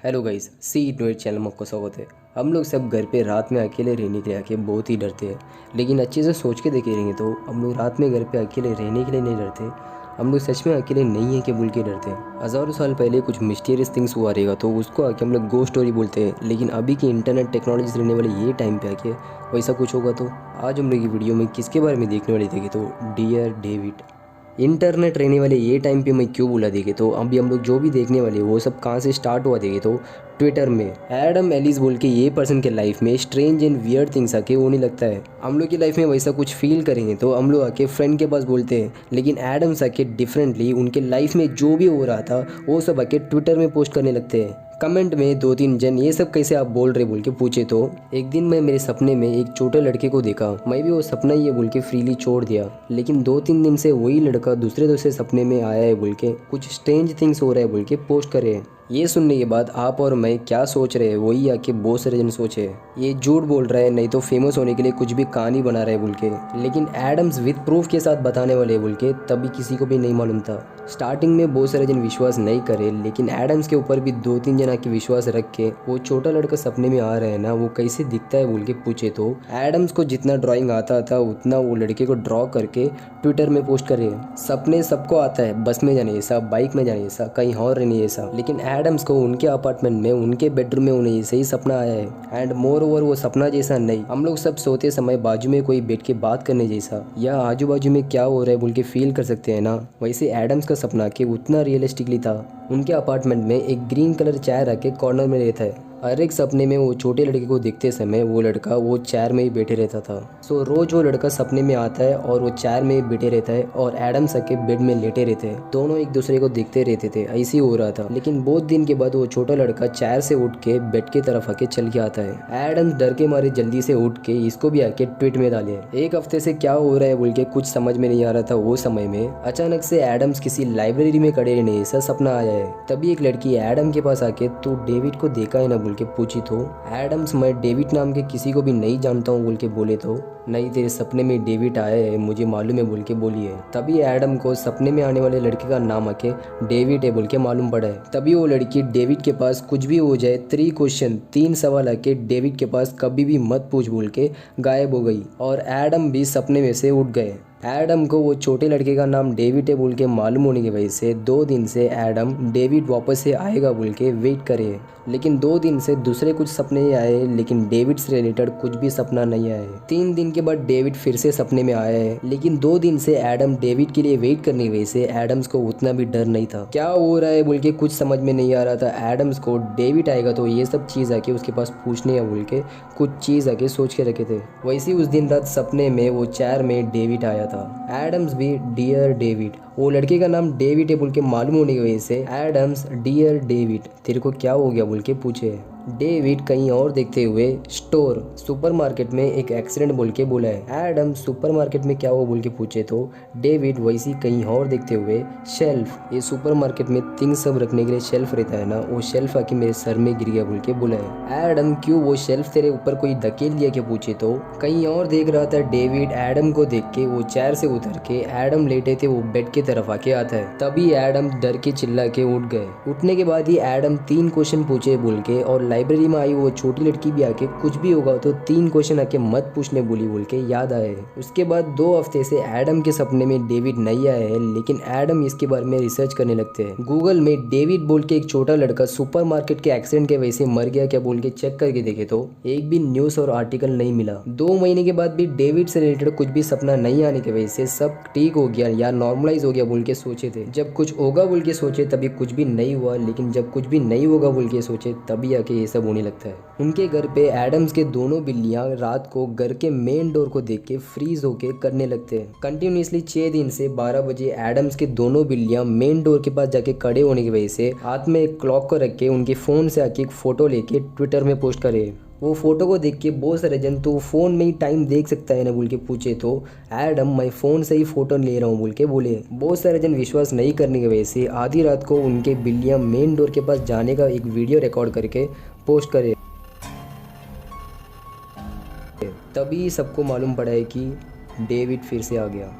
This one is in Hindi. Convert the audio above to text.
Hello guys, see it channel में आपका स्वागत है। हम लोग सब घर पे रात में अकेले रहने के लिए आके बहुत ही डरते हैं, लेकिन अच्छे से सोच के देखेंगे तो हम लोग रात में घर पे अकेले रहने के लिए नहीं डरते। हम लोग सच में अकेले नहीं है कि बोल के डरते हैं। हज़ारों साल पहले कुछ मिस्टीरियस थिंग्स हुआ रहेगा तो उसको आके हम लोग गो स्टोरी बोलते हैं, लेकिन अभी की इंटरनेट टेक्नोलॉजी रहने वाले ये टाइम पे आके वैसा कुछ होगा। तो आज हम लोग ये वीडियो में किसके बारे में देखने वाले थे तो डियर डेविड। इंटरनेट रहने वाले ये टाइम पे मैं क्यों बोला देखे तो अभी हम लोग जो भी देखने वाले वो सब कहाँ से स्टार्ट हुआ देखे तो ट्विटर में एडम एलिस बोल के ये पर्सन के लाइफ में स्ट्रेंज एंड वियर्ड थिंग्स आके होने लगता है। हम लोग की लाइफ में वैसा कुछ फील करेंगे तो हम लोग आके फ्रेंड के पास बोलते हैं, लेकिन एडम्स आके डिफरेंटली उनके लाइफ में जो भी हो रहा था वो सब आके ट्विटर में पोस्ट करने लगते हैं। कमेंट में 2-3 जन ये सब कैसे आप बोल रहे बोल के पूछे तो एक दिन मैं मेरे सपने में एक छोटे लड़के को देखा। मैं भी वो सपना ही है बोल के फ्रीली छोड़ दिया, लेकिन 2-3 दिन से वही लड़का दूसरे सपने में आया है बोल के कुछ स्ट्रेंज थिंग्स हो रहा है बोल के पोस्ट करे हैं। ये सुनने के बाद आप और मैं क्या सोच रहे हैं वही आके बहुत सारे जन सोचे ये झूठ बोल रहा है, नहीं तो फेमस होने के लिए कुछ भी कहानी बना रहा है बोल के, लेकिन एडम्स विद प्रूफ के साथ बताने वाले बोल के तभी किसी को भी नहीं मालूम था। स्टार्टिंग में बहुत सारे जन विश्वास नहीं करे, लेकिन एडम्स के ऊपर भी 2-3 जन आके विश्वास रख के वो छोटा लड़का सपने में आ रहा है ना वो कैसे दिखता है बोल के पूछे तो एडम्स को जितना ड्राइंग आता था उतना वो लड़के को ड्रॉ करके ट्विटर में पोस्ट करे। सपने सबको आता है, बस में जाने जैसा, बाइक में जाने जैसा, कहीं और रहने जैसा, लेकिन एडम्स को उनके अपार्टमेंट में उनके बेडरूम में उन्हें ऐसे ही सपना आया है। एंड मोर ओवर वो सपना जैसा नहीं, हम लोग सब सोते समय बाजू में कोई बैठ के बात करने जैसा या आजू बाजू में क्या हो रहा है बोल के फील कर सकते हैं ना, वैसे एडम्स का सपना कि उतना रियलिस्टिकली था। उनके अपार्टमेंट में एक ग्रीन कलर चेयर रखे कॉर्नर में रहता है। हर एक सपने में वो छोटे लड़के को देखते समय वो लड़का वो चेयर में ही बैठे रहता था। सो रोज वो लड़का सपने में आता है और वो चेयर में ही बैठे रहता है और एडम्स आके बेड में लेटे रहते हैं। दोनों एक दूसरे को देखते रहते थे, ऐसे ही हो रहा था। लेकिन बहुत दिन के बाद वो छोटा लड़का चेयर से उठ के बेड की तरफ आके चल के आता है। एडम्स डर के मारे जल्दी से उठ के इसको भी आके ट्वीट में डाले। एक हफ्ते से क्या हो रहा है बोल के कुछ समझ में नहीं आ रहा था। वो समय में अचानक से एडम्स किसी लाइब्रेरी में खड़े रहने ऐसा सपना आया है। तभी एक लड़की एडम के पास आके तू डेविड को देखा है ना बोल के पूछी तो एडम्स मैं डेविड नाम के किसी को भी नहीं जानता हूँ बोल के बोले तो नहीं, तेरे सपने में डेविड आया है, मुझे मालूम है बोल के बोली है। तभी एडम को सपने में आने वाले लड़के का नाम आके डेविड है बोल के मालूम पड़ा है। तभी वो लड़की डेविड के पास कुछ भी हो जाए 3 क्वेश्चन 3 सवाल आके डेविड के पास कभी भी मत पूछ बोल के गायब हो गई और एडम भी सपने में से उठ गए। एडम को वो छोटे लड़के का नाम डेविड है बोल के मालूम होने की वजह से 2 दिन से एडम डेविड वापस से आएगा बोल के वेट करे, लेकिन 2 दिन से दूसरे कुछ सपने ही आए, लेकिन डेविड से रिलेटेड कुछ भी सपना नहीं आया है। 3 दिन के बाद डेविड फिर से सपने में आया है, लेकिन 2 दिन से एडम डेविड के लिए वेट करने की वजह से एडम्स को उतना भी डर नहीं था। क्या हो रहा है बोल के कुछ समझ में नहीं आ रहा था। एडम्स को डेविड आएगा तो ये सब चीज़ आके उसके पास पूछने है बोल के कुछ चीज़ आके सोच के रखे थे। वैसे उस दिन रात सपने में वो चेयर में डेविड आया था। एडम्स भी डियर डेविड, वो लड़के का नाम डेविड है बोल के मालूम होने की वजह से एडम्स डियर डेविड तेरे को क्या हो गया बोल के पूछे। डेविड कहीं और देखते हुए स्टोर सुपरमार्केट में एक एक्सीडेंट बोल के बोला है। एडम सुपरमार्केट में क्या हुआ बोल के पूछे तो डेविड वैसी कहीं और देखते हुए शेल्फ, ये सुपरमार्केट में थिंग्स सब रखने के लिए शेल्फ रहता है ना, वो शेल्फ आके मेरे सर में गिर गया बोल के बोला है। एडम क्यों वो शेल्फ तेरे ऊपर कोई धकेल दिया के पूछे तो कहीं और देख रहा था डेविड। एडम को देख के वो चेयर से उतर के एडम लेटे थे वो बेड की तरफ आके आता है। तभी एडम डर के चिल्ला के उठ गए। उठने के बाद ही एडम 3 क्वेश्चन पूछे बोल के और लाइब्रेरी में आई वो छोटी लड़की भी आके कुछ भी होगा तो 3 क्वेश्चन आके मत पूछने बोली बोल के याद आए। उसके बाद 2 हफ्ते से एडम के सपने में डेविड नहीं आया है, लेकिन एडम इसके बारे में रिसर्च करने लगते हैं। गूगल में डेविड बोल के एक छोटा लड़का सुपरमार्केट के एक्सीडेंट के वजह से मर गया क्या बोल के चेक करके देखे तो एक भी न्यूज और आर्टिकल नहीं मिला। 2 महीने के बाद भी डेविड से रिलेटेड कुछ भी सपना नहीं आने की वजह से सब ठीक हो गया या नॉर्मलाइज हो गया बोल के सोचे थे। जब कुछ होगा बोल के सोचे तभी कुछ भी नहीं हुआ, लेकिन जब कुछ भी नहीं होगा बोल के सोचे तभी आके ये सब होने लगता है। उनके घर पे एडम्स के दोनों बिल्लियां रात को घर के मेन डोर को देख के फ्रीज होके करने लगते हैं। कंटिन्यूसली 6 दिन से 12 बजे एडम्स के दोनों बिल्लियां मेन डोर के पास जाके खड़े होने की वजह से हाथ में एक क्लॉक को रख के उनके फोन से आके एक फोटो लेके ट्विटर में पोस्ट करे। वो फोटो को देख के बहुत सारे जन तो फोन में ही टाइम देख सकता है ना बोल के पूछे तो एडम मैं फोन से ही फोटो ले रहा हूँ बोल के बोले। बहुत सारे जन विश्वास नहीं करने की वजह से आधी रात को उनके बिल्लियां मेन डोर के पास जाने का एक वीडियो रिकॉर्ड करके पोस्ट करे। तभी सबको मालूम पड़ा है कि डेविड फिर से आ गया।